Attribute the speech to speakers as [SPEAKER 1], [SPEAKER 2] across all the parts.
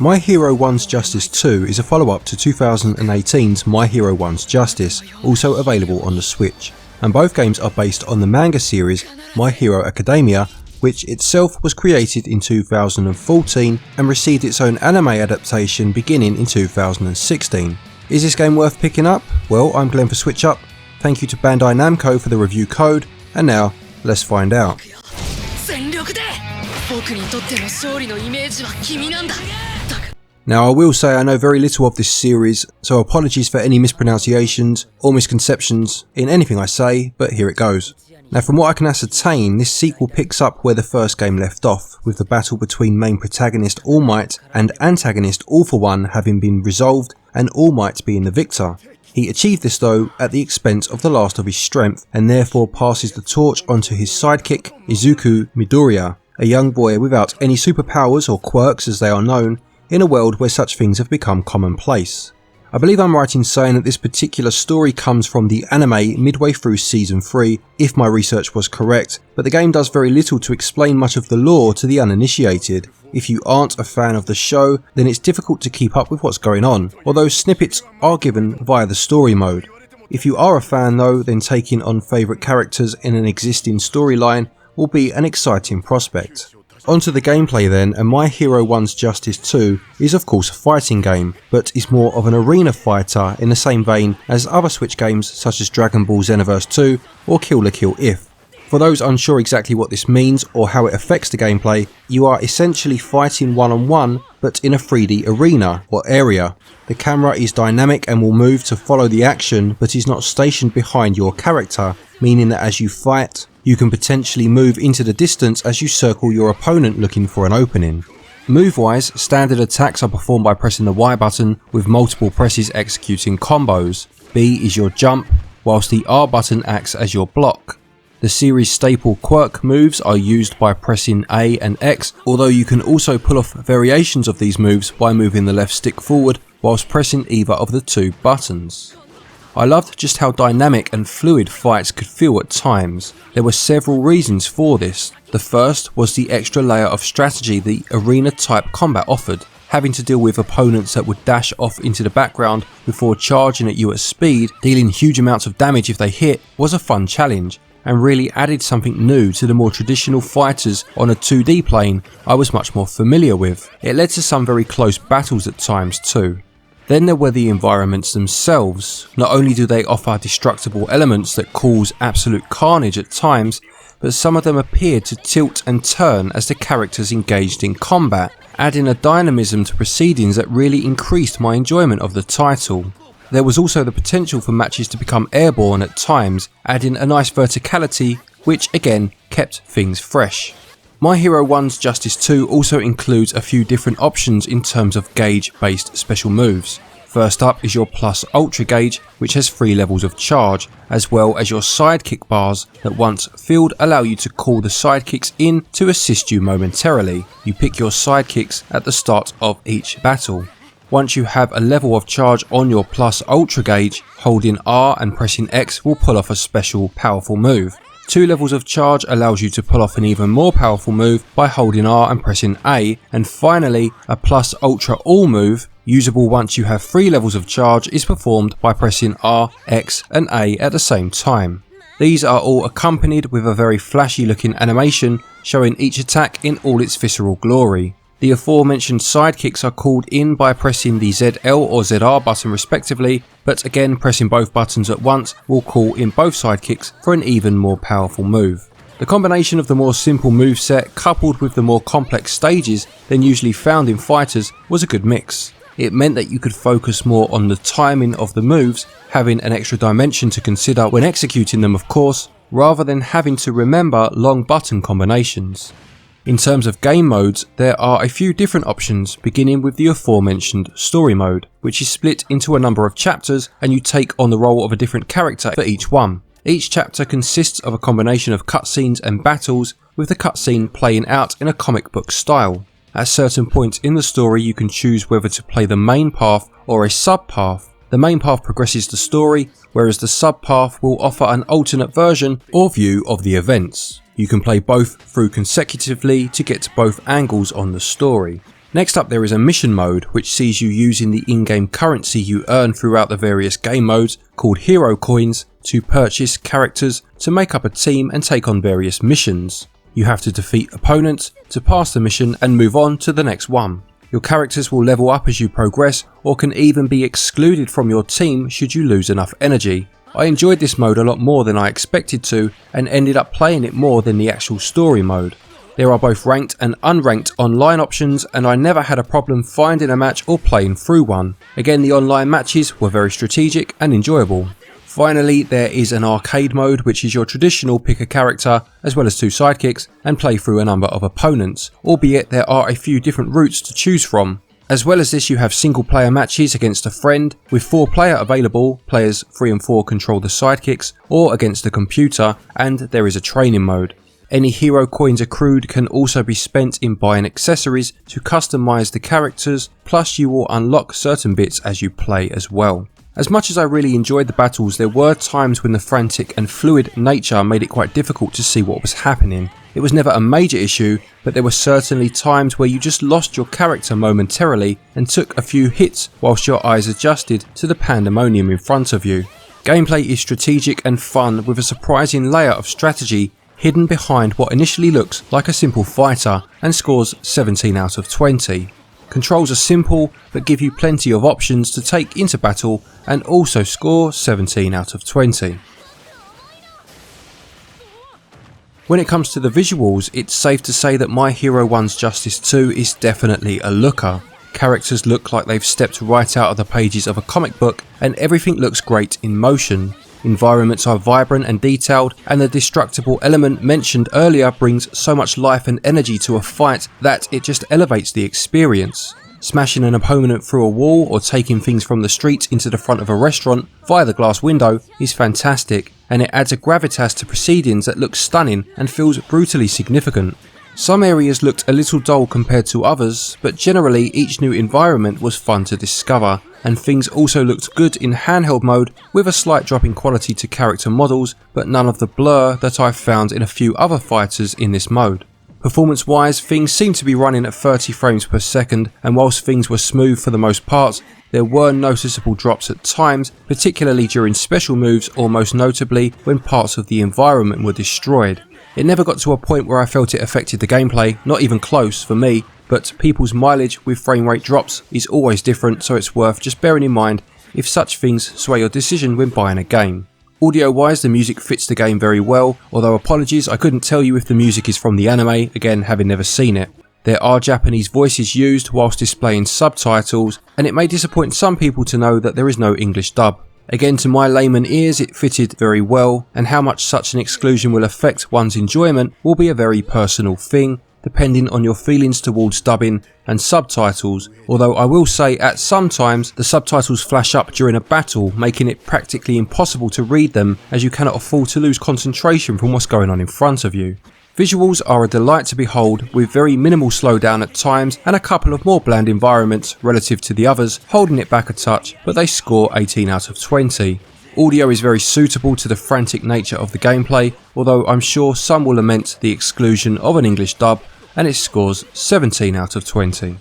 [SPEAKER 1] My Hero 1's Justice 2 is a follow-up to 2018's My Hero 1's Justice, also available on the Switch, and both games are based on the manga series My Hero Academia, which itself was created in 2014 and received its own anime adaptation beginning in 2016. Is this game worth picking up? Well, I'm Glenn for SwitchUp, thank you to Bandai Namco for the review code, and now, let's find out. Now I will say I know very little of this series, so apologies for any mispronunciations or misconceptions in anything I say, but here it goes. Now from what I can ascertain, this sequel picks up where the first game left off, with the battle between main protagonist All Might and antagonist All For One having been resolved and All Might being the victor. He achieved this though at the expense of the last of his strength, and therefore passes the torch onto his sidekick Izuku Midoriya, a young boy without any superpowers or quirks as they are known, in a world where such things have become commonplace. I believe I'm right in saying that this particular story comes from the anime midway through season 3, if my research was correct, but the game does very little to explain much of the lore to the uninitiated. If you aren't a fan of the show, then it's difficult to keep up with what's going on, although snippets are given via the story mode. If you are a fan though, then taking on favourite characters in an existing storyline will be an exciting prospect. Onto the gameplay then, and My Hero 1's Justice 2 is of course a fighting game, but is more of an arena fighter in the same vein as other Switch games such as Dragon Ball Xenoverse 2 or Kill la Kill If. For those unsure exactly what this means or how it affects the gameplay, you are essentially fighting one-on-one but in a 3D arena or area. The camera is dynamic and will move to follow the action but is not stationed behind your character, meaning that as you fight, you can potentially move into the distance as you circle your opponent looking for an opening. Move-wise, standard attacks are performed by pressing the Y button with multiple presses executing combos. B is your jump, whilst the R button acts as your block. The series staple quirk moves are used by pressing A and X, although you can also pull off variations of these moves by moving the left stick forward whilst pressing either of the two buttons. I loved just how dynamic and fluid fights could feel at times. There were several reasons for this. The first was the extra layer of strategy the arena type combat offered. Having to deal with opponents that would dash off into the background before charging at you at speed, dealing huge amounts of damage if they hit, was a fun challenge, and really added something new to the more traditional fighters on a 2D plane I was much more familiar with. It led to some very close battles at times too. Then there were the environments themselves. Not only do they offer destructible elements that cause absolute carnage at times, but some of them appeared to tilt and turn as the characters engaged in combat, adding a dynamism to proceedings that really increased my enjoyment of the title. There was also the potential for matches to become airborne at times, adding a nice verticality, which again kept things fresh. My Hero 1's Justice 2 also includes a few different options in terms of gauge based special moves. First up is your Plus Ultra gauge, which has 3 levels of charge, as well as your sidekick bars that once filled allow you to call the sidekicks in to assist you momentarily. You pick your sidekicks at the start of each battle. Once you have a level of charge on your Plus Ultra gauge, holding R and pressing X will pull off a special powerful move. 2 levels of charge allows you to pull off an even more powerful move by holding R and pressing A, and finally a Plus Ultra All move, usable once you have 3 levels of charge, is performed by pressing R, X and A at the same time. These are all accompanied with a very flashy looking animation showing each attack in all its visceral glory. The aforementioned sidekicks are called in by pressing the ZL or ZR button respectively, but again pressing both buttons at once will call in both sidekicks for an even more powerful move. The combination of the more simple moveset coupled with the more complex stages than usually found in fighters was a good mix. It meant that you could focus more on the timing of the moves, having an extra dimension to consider when executing them of course, rather than having to remember long button combinations. In terms of game modes, there are a few different options, beginning with the aforementioned story mode, which is split into a number of chapters and you take on the role of a different character for each one. Each chapter consists of a combination of cutscenes and battles, with the cutscene playing out in a comic book style. At certain points in the story you can choose whether to play the main path or a sub-path. The main path progresses the story, whereas the sub-path will offer an alternate version or view of the events. You can play both through consecutively to get to both angles on the story. Next up there is a mission mode, which sees you using the in-game currency you earn throughout the various game modes, called hero coins, to purchase characters to make up a team and take on various missions. You have to defeat opponents to pass the mission and move on to the next one. Your characters will level up as you progress, or can even be excluded from your team should you lose enough energy. I enjoyed this mode a lot more than I expected to, and ended up playing it more than the actual story mode. There are both ranked and unranked online options, and I never had a problem finding a match or playing through one. Again, the online matches were very strategic and enjoyable. Finally, there is an arcade mode, which is your traditional pick a character as well as 2 sidekicks and play through a number of opponents, albeit there are a few different routes to choose from. As well as this, you have single player matches against a friend, with 4 player available, players 3 and 4 control the sidekicks, or against a computer, and there is a training mode. Any hero coins accrued can also be spent in buying accessories to customise the characters, plus you will unlock certain bits as you play as well. As much as I really enjoyed the battles, there were times when the frantic and fluid nature made it quite difficult to see what was happening. It was never a major issue, but there were certainly times where you just lost your character momentarily and took a few hits whilst your eyes adjusted to the pandemonium in front of you. Gameplay is strategic and fun, with a surprising layer of strategy hidden behind what initially looks like a simple fighter, and scores 17 out of 20. Controls are simple but give you plenty of options to take into battle, and also score 17 out of 20. When it comes to the visuals, it's safe to say that My Hero 1's Justice 2 is definitely a looker. Characters look like they've stepped right out of the pages of a comic book, and everything looks great in motion. Environments are vibrant and detailed, and the destructible element mentioned earlier brings so much life and energy to a fight that it just elevates the experience. Smashing an opponent through a wall or taking things from the street into the front of a restaurant via the glass window is fantastic, and it adds a gravitas to proceedings that looks stunning and feels brutally significant. Some areas looked a little dull compared to others, but generally each new environment was fun to discover, and things also looked good in handheld mode, with a slight drop in quality to character models, but none of the blur that I've found in a few other fighters in this mode. Performance wise, things seemed to be running at 30 frames per second, and whilst things were smooth for the most part, there were noticeable drops at times, particularly during special moves, or most notably when parts of the environment were destroyed. It never got to a point where I felt it affected the gameplay, not even close for me, but people's mileage with frame rate drops is always different, so it's worth just bearing in mind if such things sway your decision when buying a game. Audio wise, the music fits the game very well, although apologies, I couldn't tell you if the music is from the anime, again having never seen it. There are Japanese voices used whilst displaying subtitles, and it may disappoint some people to know that there is no English dub. Again, to my layman ears it fitted very well, and how much such an exclusion will affect one's enjoyment will be a very personal thing, depending on your feelings towards dubbing and subtitles, although I will say at some times the subtitles flash up during a battle, making it practically impossible to read them, as you cannot afford to lose concentration from what's going on in front of you. Visuals are a delight to behold, with very minimal slowdown at times and a couple of more bland environments relative to the others, holding it back a touch, but they score 18 out of 20. Audio is very suitable to the frantic nature of the gameplay, although I'm sure some will lament the exclusion of an English dub, and it scores 17 out of 20.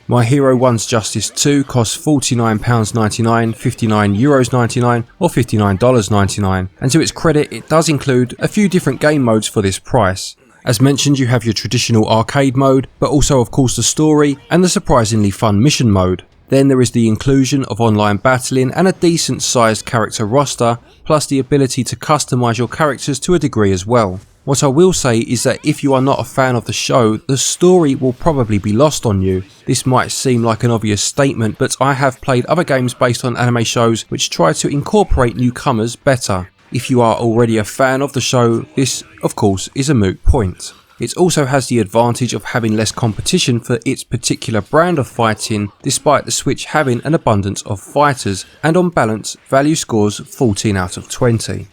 [SPEAKER 1] My Hero 1's Justice 2 costs £49.99, €59.99 or $59.99, and to its credit it does include a few different game modes for this price. As mentioned, you have your traditional arcade mode, but also of course the story and the surprisingly fun mission mode. Then there is the inclusion of online battling and a decent sized character roster, plus the ability to customise your characters to a degree as well. What I will say is that if you are not a fan of the show, the story will probably be lost on you. This might seem like an obvious statement, but I have played other games based on anime shows which try to incorporate newcomers better. If you are already a fan of the show, this of course is a moot point. It also has the advantage of having less competition for its particular brand of fighting, despite the Switch having an abundance of fighters, and on balance, value scores 14 out of 20.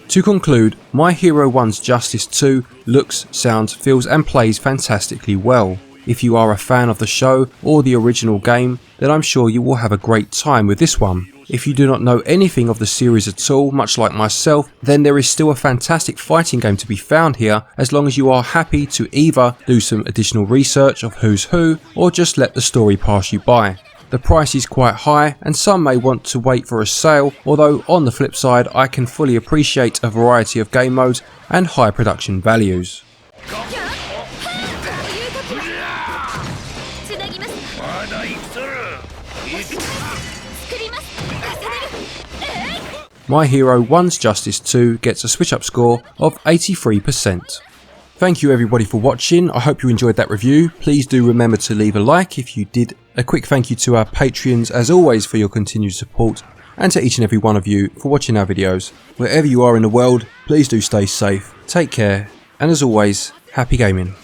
[SPEAKER 1] To conclude, My Hero 1's Justice 2 looks, sounds, feels and plays fantastically well. If you are a fan of the show or the original game, then I'm sure you will have a great time with this one. If you do not know anything of the series at all, much like myself, then there is still a fantastic fighting game to be found here, as long as you are happy to either do some additional research of who's who, or just let the story pass you by. The price is quite high and some may want to wait for a sale, although on the flip side I can fully appreciate a variety of game modes and high production values. My Hero One's Justice 2 gets a SwitchUp score of 83%. Thank you everybody for watching. I hope you enjoyed that review. Please do remember to leave a like if you did. A quick thank you to our Patreons as always for your continued support, and to each and every one of you for watching our videos. Wherever you are in the world, please do stay safe, take care, and as always, happy gaming.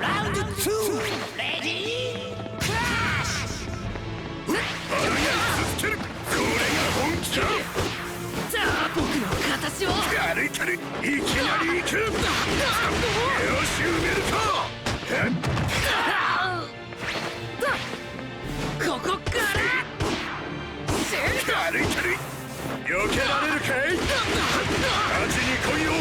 [SPEAKER 2] Round 2, ready, crash! じゃあ僕の形をやるいきなり行くよし埋めるかここからやるいきなり避けられるかい勝ちに来いよ